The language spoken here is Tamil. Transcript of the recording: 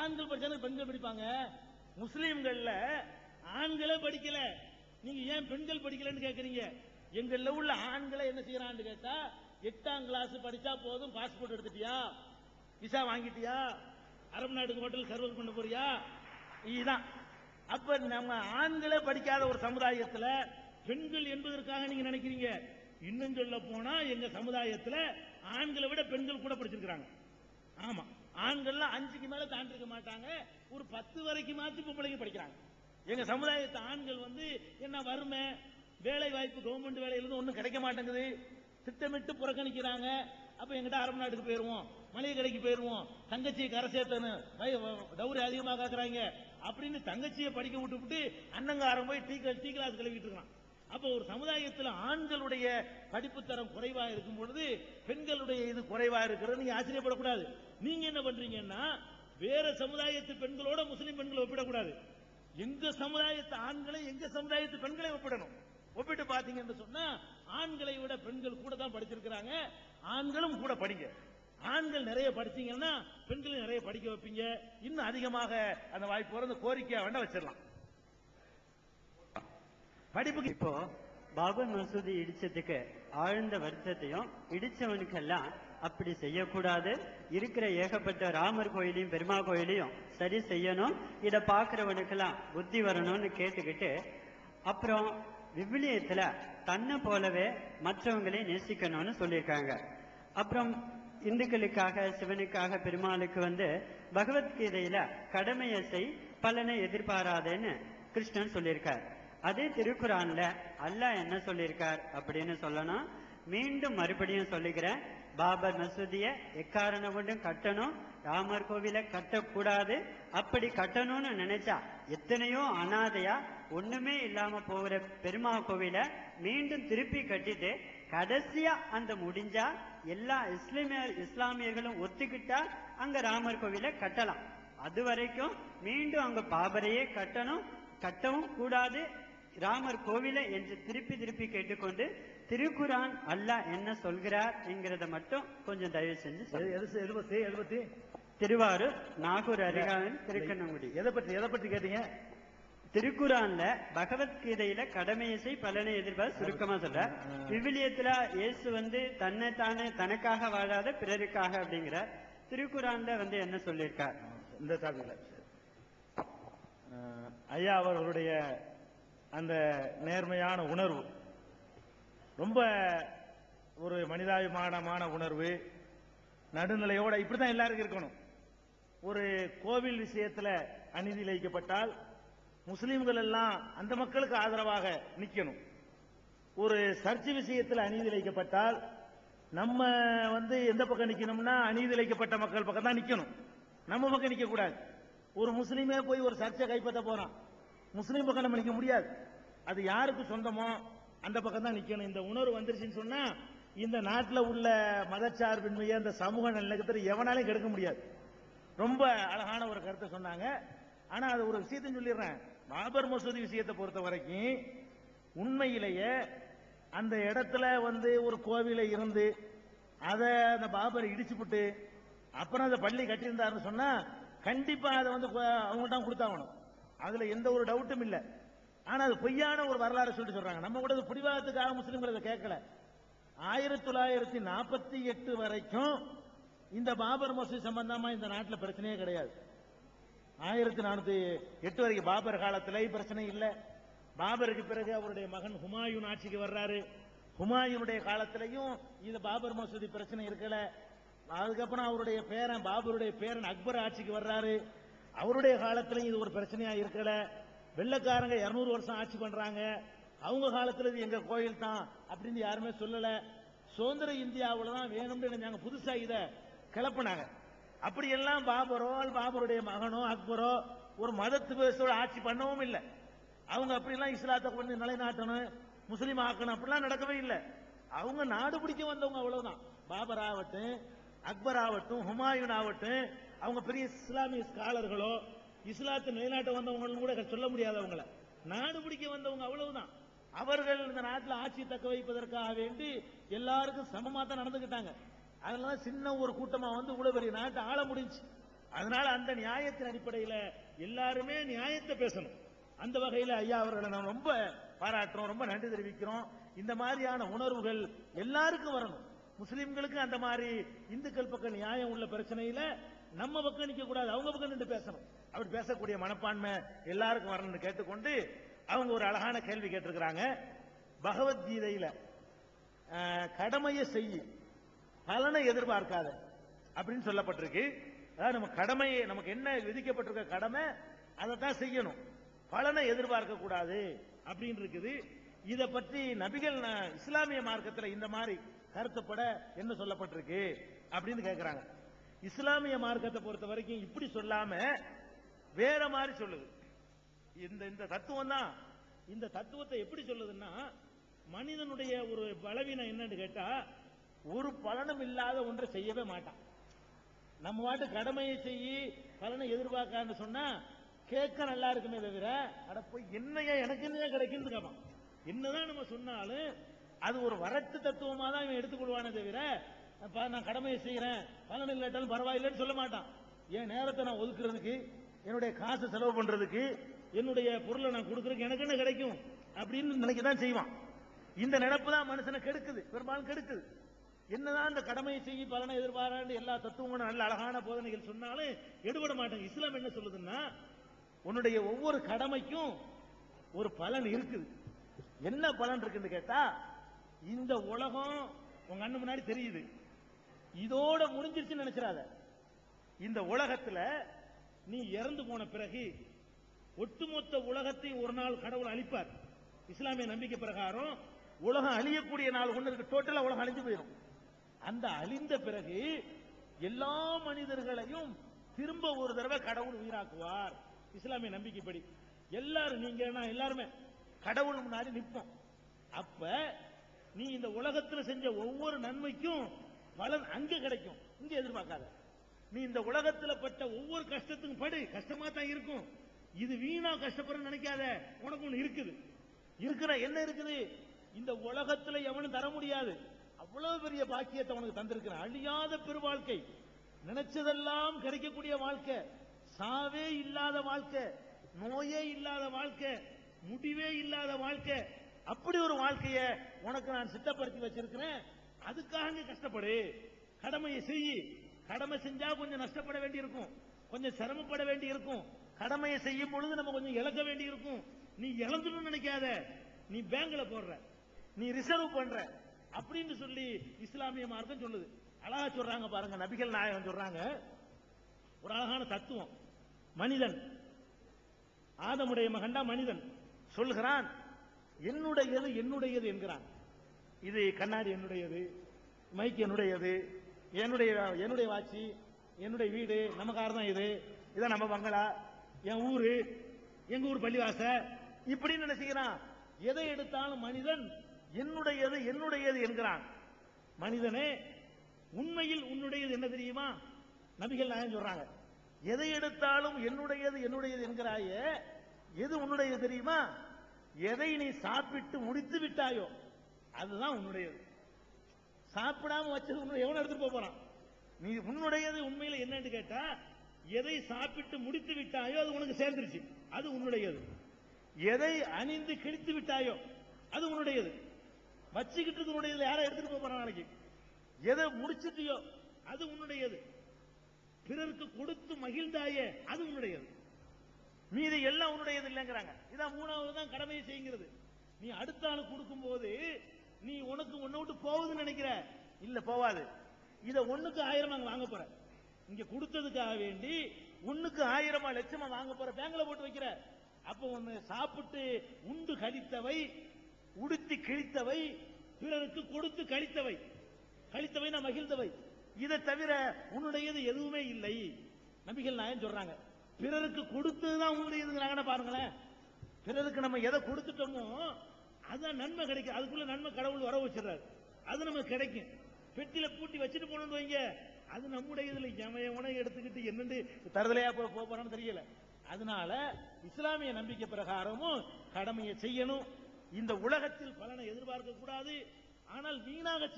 ஆண்கள் படிச்சாலும் பெண்கள் படிப்பாங்க. முஸ்லீம்கள்ல ஆண்களே படிக்கல, நீங்க ஏன் பெண்கள் படிக்கலன்னு கேக்குறீங்க? எங்கள்ல உள்ள ஆண்களை என்ன செய்யறான்னு கேட்டா, 8ஆம் கிளாஸ் படிச்சா போதும், பாஸ்போர்ட் எடுத்துட்டியா, விசா வாங்கிட்டியா, அரபு நாட்டுக்கு ஹோட்டல் சர்வ் பண்ண போறியா, இதுதான். அப்ப நம்ம ஆண்களே படிக்காத ஒரு சமுதாயத்துல பெண்கள் என்பதற்காக நீங்க நினைக்கிறீங்க. இன்னும் சொல்ல போனா எங்க சமுதாயத்துல ஆண்களை விட பெண்கள் கூட படிச்சிருக்காங்க. ஆமா, ஆண்கள்லாம் 5க்கு மேல தாண்டி இருக்க மாட்டாங்க, ஒரு 10 வரைக்கும் பொம்பளைங்க படிக்கிறாங்க. எங்க சமுதாயத்து ஆண்கள் என்ன வறுமை, வேலை வாய்ப்பு கவர்மெண்ட் வேலையில இருந்து ஒன்னும் கிடைக்க மாட்டேங்குது, திட்டமிட்டு புறக்கணிக்கிறாங்க. அப்ப எங்கிட்ட அரபு நாட்டுக்கு போயிருவோம், மளிகை கடைக்கு போயிருவோம், தங்கச்சியை கரை சேர்த்தணும், டவுரி அதிகமாக காக்குறாங்க அப்படின்னு தங்கச்சியை படிக்க விட்டு அண்ணங்காரம் போய் டீ கிளாஸ் கழுவிட்டு இருக்கான். அப்ப ஒரு சமுதாயத்தில் ஆண்களுடைய படிப்பு தரம் குறைவா இருக்கும் பொழுது பெண்களுடைய இது குறைவா இருக்கிறது நீங்க ஆச்சரியப்படக்கூடாது. நீங்க என்ன பண்றீங்கன்னா, வேற சமுதாயத்து பெண்களோட முஸ்லிம் பெண்களை ஒப்பிடக்கூடாது. எங்க சமுதாயத்து ஆண்களை எங்க சமுதாயத்து பெண்களை ஒப்பிடணும். ஒப்பிட்டு பாத்தீங்கன்னு சொன்னா ஆண்களை விட பெண்கள் கூட தான் படிச்சிருக்கிறாங்க. ஆண்களும் கூட படிங்க. ஆண்கள் நிறைய படிச்சீங்கன்னா பெண்களை நிறைய படிக்க வைப்பீங்க. இன்னும் அதிகமாக அந்த வாய்ப்பு வர கோரிக்கையா வேண்டாம் வச்சிடலாம். படிப்புக்கு இப்போ பாபர் மசூதி இடிச்சதுக்கு ஆழ்ந்த வருத்தத்தையும், இடிச்சவனுக்கெல்லாம் அப்படி செய்யக்கூடாது, இருக்கிற ஏகப்பட்ட ராமர் கோயிலையும் பெருமா கோயிலையும் சரி செய்யணும், இதை பாக்குறவனுக்கெல்லாம் புத்தி வரணும்னு கேட்டுக்கிட்டு, அப்புறம் விவிலியத்துல தன்னை போலவே மற்றவங்களை நேசிக்கணும்னு சொல்லியிருக்காங்க. அப்புறம் இந்துக்களுக்காக சிவனுக்காக பெருமாளுக்கு பகவத்கீதையில கடமையை செய் பலனை எதிர்பாராதேன்னு கிருஷ்ணன் சொல்லியிருக்கார். அதே திருக்குறான்ல அல்லாஹ் என்ன சொல்லியிருக்கார் அப்படின்னு சொல்லணும். மீண்டும் மறுபடியும் சொல்லுகிறேன், பாபர் மசூதியை எக்காரணம் கொண்டும் கட்டணும், ராமர் கோவில கட்டக்கூடாது. அப்படி கட்டணும்னு நினைச்சா எத்தனையோ அனாதையா ஒண்ணுமே இல்லாம போகிற பெருமா கோவில மீண்டும் திருப்பி கட்டிட்டு கடைசியா அந்த முடிஞ்சா எல்லா இஸ்லாமியர்களும் ஒத்துக்கிட்டா அங்க ராமர் கோவில கட்டலாம். அது வரைக்கும் மீண்டும் அங்க பாபரையே கட்டவும் கூடாது, ராமர் கோவில என்று திருப்பி கேட்டுக்கொண்டு திருக்குரான் அல்லாஹ் என்ன சொல்கிறார் என்கிறத மட்டும் கொஞ்சம் தயவு செஞ்சு. திருவாரூர் நாகூர் அருகாமையில் திருக்கண்ணங்குடி. எதை பற்றி கேட்டீங்க? திருக்குறான்ல பகவத்கீதையில கடமையை செய் பலனை எதிர்பார்த்து சுருக்கமா சொல்ற. விவிலியத்துல இயேசு தன்னைத்தானே தனக்காக வாழாத பிறருக்காக அப்படிங்கிற. திருக்குறான்ல என்ன சொல்லியிருக்கார் இந்த டாபிக்ல? ஐயா அவர்களுடைய அந்த நேர்மையான உணர்வு, ரொம்ப ஒரு மனிதாபிமானமான உணர்வு, நடுநிலையோட இப்படிதான் எல்லாருக்கும் இருக்கணும். ஒரு கோவில் விஷயத்துல அநீதி இழைக்கப்பட்டால் முஸ்லிம்கள் எல்லாம் அந்த மக்களுக்கு ஆதரவாக நிக்கணும். ஒரு சர்ச்சை விஷயத்தில் அநீதி இழைக்கப்பட்டால் நம்ம எந்த பக்கம் நிக்கணும்னா அநீதி இழைக்கப்பட்ட மக்கள் பக்கம் தான் நிக்கணும், நம்ம பக்கம் நிக்க கூடாது. ஒரு முஸ்லீமே போய் ஒரு சர்ச்சை கைப்பற்ற போறான், முஸ்லீம் பக்கம் நம்ம நிக்க முடியாது, அது யாருக்கு சொந்தமோ அந்த பக்கம் தான் நிக்கணும். இந்த உணர்வு வந்துருச்சுன்னு சொன்னா இந்த நாட்டில் உள்ள மதச்சார்பின்மையை அந்த சமூக நல்லிணக்கத்தை எவனாலையும் கெடுக்க முடியாது. ரொம்ப அழகான ஒரு கருத்தை சொன்னாங்க. ஆனா அது ஒரு விஷயத்தையும் சொல்லிடுறேன், பாபர் மசூதி விஷயத்தை பொறுத்த வரைக்கும் உண்மையிலேயே அந்த இடத்துல ஒரு கோவில இருந்து அதை அந்த பாபர் இடிச்சுவிட்டு அப்புறம் அந்த பள்ளி கட்டியிருந்தாருன்னு சொன்னா கண்டிப்பா அதை அவங்க தான் கொடுத்தாகணும், அதுல எந்த ஒரு டவுட்டும் இல்லை. ஆனா அது பொய்யான ஒரு வரலாறு சொல்றாங்க. நம்ம கூட பிடிவாதத்துக்காக முஸ்லிம்கள் அதை கேட்கல. 1948 வரைக்கும் இந்த பாபர் மசூதி சம்பந்தமா இந்த நாட்டில் பிரச்சனையே கிடையாது. 1408 வரைக்கும் பாபர் காலத்துல பிரச்சனை இல்லை. பாபருக்கு பிறகு அவருடைய மகன் ஹுமாயூன் ஆட்சிக்கு வர்றாரு. ஹுமாயூனுடைய காலத்திலையும் இந்த பாபர் மசூதி பிரச்சனை இருக்கல. அதுக்கப்புறம் அவருடைய பேரன் பாபருடைய பேரன் அக்பர் ஆட்சிக்கு வர்றாரு. அவருடைய காலத்திலையும் இது ஒரு பிரச்சனையா இருக்கல. வெள்ளக்காரங்க 200 வருஷம் ஆட்சி பண்றாங்க, அவங்க காலத்துல இது எங்க கோயில் தான் அப்படின்னு யாருமே சொல்லல. சுதந்திர இந்தியாவில் தான் வேணும்னு நினைச்சாங்க, புதுசா இத கிளப்பினாங்க. அப்படியெல்லாம் பாபரோ பாபருடைய மகனோ அக்பரோ ஒரு மதத்துவத்தோட ஆட்சி பண்ணவும் இல்லை. அவங்க அப்படிலாம் இஸ்லாத்தை கொண்டு நிலைநாட்டணும், முஸ்லீம் ஆக்கணும் அப்படிலாம் நடக்கவே இல்லை. அவங்க நாடு பிடிக்க வந்தவங்க, அவ்வளவுதான். பாபர் ஆகட்டும், அக்பர் ஆகட்டும், ஹுமாயூன் ஆகட்டும், அவங்க பெரிய இஸ்லாமிய ஸ்காலர்களோ இஸ்லாத்தை நிலைநாட்ட வந்தவங்களும் கூட சொல்ல முடியாதவங்கள நாடு பிடிக்க வந்தவங்க, அவ்வளவுதான். அவர்கள் இந்த நாட்டில் ஆட்சி தக்க வைப்பதற்காக வேண்டி எல்லாருக்கும் சமமா தான் நடந்துகிட்டாங்க. அதனால சின்ன ஒரு கூட்டமா இவ்வளவு பெரிய நாட்டை ஆள முடிஞ்சு. அதனால அந்த நியாயத்தின் அடிப்படையில் எல்லாருமே நியாயத்தை பேசணும். அந்த வகையில் ஐயா அவர்களை நாம் ரொம்ப பாராட்டுறோம், ரொம்ப நன்றி தெரிவிக்கிறோம். இந்த மாதிரியான உணர்வுகள் எல்லாருக்கும் வரணும். முஸ்லிம்களுக்கு அந்த மாதிரி இந்துக்கள் பக்கம் நியாயம் உள்ள பிரச்சனையில நம்ம பக்கம் நிக்க கூடாது, அவங்க பக்கம் நின்று பேசணும். அப்படி பேசக்கூடிய மனப்பான்மை எல்லாருக்கும் வரணும்னு கேட்டுக்கொண்டு அவங்க ஒரு அழகான கேள்வி கேட்டிருக்கிறாங்க. பகவத்கீதையில கடமையை செய்ய பலனை எதிர்பார்க்காத அப்படின்னு சொல்லப்பட்டிருக்கு. அதாவது நம்ம கடமையை, நமக்கு என்ன விதிக்கப்பட்டிருக்க கடமை அதை தான் செய்யணும், பலனை எதிர்பார்க்க கூடாது அப்படின்னு இருக்குது. இதை பற்றி நபிகள் இஸ்லாமிய மார்க்கத்தில் இந்த மாதிரி கருத்துப்பட என்ன சொல்லப்பட்டிருக்கு அப்படின்னு கேட்கிறாங்க. இஸ்லாமிய மார்க்கத்தை பொறுத்த வரைக்கும் இப்படி சொல்லாம வேற மாதிரி சொல்லுது. இந்த தத்துவம் தான். இந்த தத்துவத்தை எப்படி சொல்லுதுன்னா, மனிதனுடைய ஒரு பலவீனம் என்னன்னு கேட்டா, ஒரு பலனும் இல்லாத ஒன்றை செய்யவே மாட்டான். நம்ம வாட்டு கடமையை செய்யி பலனை எதிர்பார்க்கான்னு சொன்னா கேட்க நல்லா இருக்குமே தவிர, அட போய் என்னையா எனக்கு என்னையா கிடைக்குன்னு கேட்பான். என்னதான் நம்ம சொன்னாலும் அது ஒரு வரட்டு தத்துவமா தான் இவன் எடுத்துக்கொள்வானே தவிர, நான் கடமையை செய்யறேன் பலன் இல்லாட்டாலும் பரவாயில்லைன்னு சொல்ல மாட்டான். என் நேரத்தை நான் ஒதுக்குறதுக்கு, என்னுடைய காசு செலவு பண்றதுக்கு, என்னுடைய பொருளை நான் கொடுக்கறதுக்கு எனக்கு என்ன கிடைக்கும் அப்படின்னு நினைக்கதான் செய்வான். இந்த நினைப்பு தான் மனுஷனை கெடுக்குது, பெரும்பாலும் கெடுக்குது. என்னதான் அந்த கடமையை செய்ய பலனை எதிர்பாராண்டு எல்லா தத்துவங்களும் நல்ல அழகான போதனைகள் சொன்னாலும் எடுபட மாட்டாங்க. இஸ்லாம் என்ன சொல்லுதுன்னா, உன்னுடைய ஒவ்வொரு கடமைக்கும் ஒரு பலன் இருக்குது. என்ன பலன் இருக்குன்னு கேட்டா, இந்த உலகம் உங்க அண்ணன் முன்னாடி தெரியுது, இதோட முடிஞ்சிருச்சுன்னு நினைச்சிடாத. இந்த உலகத்துல நீ இறந்து போன பிறகு ஒட்டுமொத்த உலகத்தையும் ஒரு நாள் கடவுள் அழிப்பார். இஸ்லாமிய நம்பிக்கை பிரகாரம் உலகம் அழியக்கூடிய நாள் ஒண்ணு இருக்கு, டோட்டலா உலகம் அழிஞ்சு போயிடும். அந்த அழிந்த பிறகு எல்லா மனிதர்களையும் திரும்ப ஒரு தடவை கடவுள் உயிராக்குவார். இஸ்லாமிய நம்பிக்கைப்படி எல்லாரும், நீங்க நான் எல்லாருமே கடவுள் முன்னாடி நிற்போம். அப்ப நீ இந்த உலகத்தில் செஞ்ச ஒவ்வொரு நன்மைக்கும் பலன் அங்க கிடைக்கும், இங்க எதிர்பார்க்காத. நீ இந்த உலகத்தில் பட்ட ஒவ்வொரு கஷ்டத்துக்கும் படு, கஷ்டமா தான் இருக்கும். இது வீணா கஷ்டப்படுற நினைக்காத, உனக்கு ஒண்ணு இருக்குது. இருக்கிற என்ன இருக்குது, இந்த உலகத்தில் எவனும் தர முடியாது. அவ்வளவு பெரிய பாக்கியத்தை உனக்கு தந்திருக்கிற அழியாத பெரு வாழ்க்கை, நினைச்சதெல்லாம் கிடைக்கக்கூடிய வாழ்க்கை, சாவே இல்லாத வாழ்க்கை, நோயே இல்லாத வாழ்க்கை, முடிவே இல்லாத வாழ்க்கை. அப்படி ஒரு வாழ்க்கைய உனக்கு நான் சித்தப்படுத்தி வச்சிருக்கிறேன். அதுக்காக நீ கஷ்டப்படு, கடமையை செய். கடமை செஞ்சா கொஞ்சம் நஷ்டப்பட வேண்டி இருக்கும், கொஞ்சம் சிரமப்பட வேண்டி இருக்கும். கடமையை செய்யும் பொழுது நம்ம கொஞ்சம் இழக்க வேண்டி இருக்கும். நீ இழந்துன்னு நினைக்காத, நீ பேங்க்ல போடுற, நீ ரிசர்வ் பண்ற அப்படின்னு சொல்லி இஸ்லாமிய மார்க்கம் சொல்லுது. அழகா சொல்றாங்க பாருங்க, நபிகள் நாயகம் சொல்றாங்க ஒரு அழகான தத்துவம். மனிதன், ஆதமுடைய மகன்டா மனிதன், சொல்கிறான் என்னுடையது என்னுடையது என்கிறான். இது கண்ணாடி என்னுடையது, மைக் என்னுடையது, என்னுடைய வாட்சி, என்னுடைய வீடு, நம்ம கார் தான் இது, இதான் நம்ம பங்களா, என் ஊரு, எங்க ஊர் பள்ளிவாச, இப்படின்னு நினைச்சுக்கிறான். எதை எடுத்தாலும் மனிதன் என்னுடையது என்னுடையது என்கிறான். மனிதனே, உண்மையில் உன்னுடையது என்ன தெரியுமா? நபிகள் நாயகம் சொல்றாங்க, எதை எடுத்தாலும் என்னுடையது என்னுடையது என்கிறாயே, எது உன்னுடையது தெரியுமா? எதை நீ சாப்பிட்டு முடித்து விட்டாயோ அதுதான் உன்னுடையது. சாப்பிடாம வச்சது எவன் எடுத்துட்டு போறான்? நீ உன்னுடையது உண்மையில என்னன்னு கேட்டா, எதை சாப்பிட்டு முடித்து விட்டாயோ அது உனக்கு சேர்ந்துருச்சு, அது உன்னுடையது. எதை அணிந்து கிழித்து விட்டாயோ அது உன்னுடையது. வச்சுக்கிட்டு உன்னுடையது யாரை எடுத்துட்டு போறான் நாளைக்கு? எதை முடிச்சிட்டியோ அது உன்னுடையது. பிறருக்கு கொடுத்து மகிழ்ந்தாயே அது உன்னுடையது. மீது எல்லாம் உன்னுடையது இல்லைங்கிறாங்க. இதான் மூணாவது தான் கடமையை செய்கிறது. நீ அடுத்த ஆளுக்கு கொடுக்கும் போது நீ உனக்கு ஒன்ன விட்டு போகுதுன்னு நினைக்கிற, இல்ல போவாது. இத 1க்கு 1000 வாங்க போற, இங்க கொடுத்ததுக்காக வேண்டி 1க்கு 1000 லட்சமா வாங்க போற, பேங்க்ல போட்டு வைக்கிற. அப்ப ஒன்னு சாப்பிட்டு உண்டு கழித்தவை, உடுத்தி கிழித்தவை, பிறருக்கு கொடுத்து கழித்தவை, கழித்தவை நான் மகிழ்ந்தவை, இதை தவிர உன்னுடையது எதுவுமே இல்லை. நபிகள் நாயகம் சொல்றாங்க, பிறருக்கு கொடுத்ததுதான் உன்னுடையதுங்கிறாங்க. பாருங்களேன், பிறருக்கு நம்ம எதை கொடுத்துட்டோமோ அதான் நன்மை கிடைக்கும். அதுக்குள்ள நன்மை கடவுள் வர வச்சிடறாரு, அது நமக்கு கிடைக்கும். பெட்டியில பூட்டி வச்சுட்டு போனோம்னு வைங்க, அது நம்முடைய இதுல எவனை எடுத்துக்கிட்டு என்னண்டு தருதலையா போறான்னு தெரியல. அதனால இஸ்லாமிய நம்பிக்கை பிரகாரமும் கடமையை செய்யணும். இந்த உலகத்தில் பலனை எதிர்பார்க்க கூடாது. ஆனால் வீணாக